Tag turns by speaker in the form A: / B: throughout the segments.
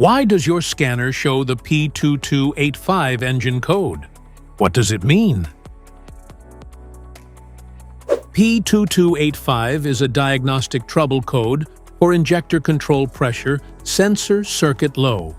A: Why does your scanner show the P2285 engine code? What does it mean? P2285 is a diagnostic trouble code for injector control pressure sensor circuit low.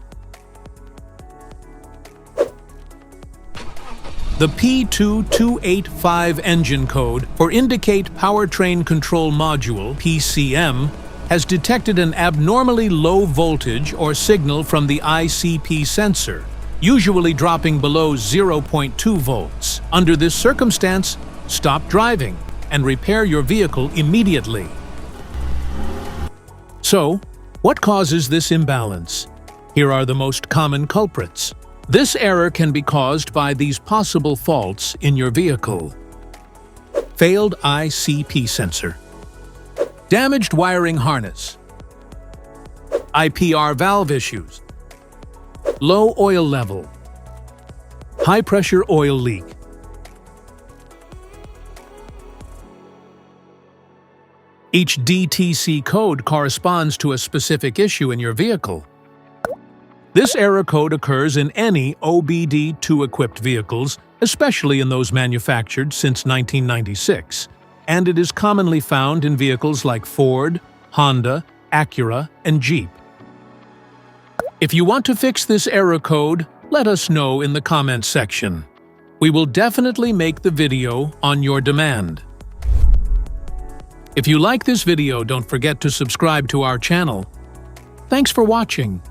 A: The P2285 engine code for Indicate Powertrain Control Module (PCM) has detected an abnormally low voltage or signal from the ICP sensor, usually dropping below 0.2 volts. Under this circumstance, stop driving and repair your vehicle immediately. So, what causes this imbalance? Here are the most common culprits. This error can be caused by these possible faults in your vehicle. Failed ICP sensor. Damaged wiring harness. IPR valve issues. Low oil level. High-pressure oil leak. Each DTC code corresponds to a specific issue in your vehicle. This error code occurs in any OBD2-equipped vehicles, especially in those manufactured since 1996, and it is commonly found in vehicles like Ford, Honda, Acura, and Jeep. If you want to fix this error code, let us know in the comments section. We will definitely make the video on your demand. If you like this video, don't forget to subscribe to our channel. Thanks for watching.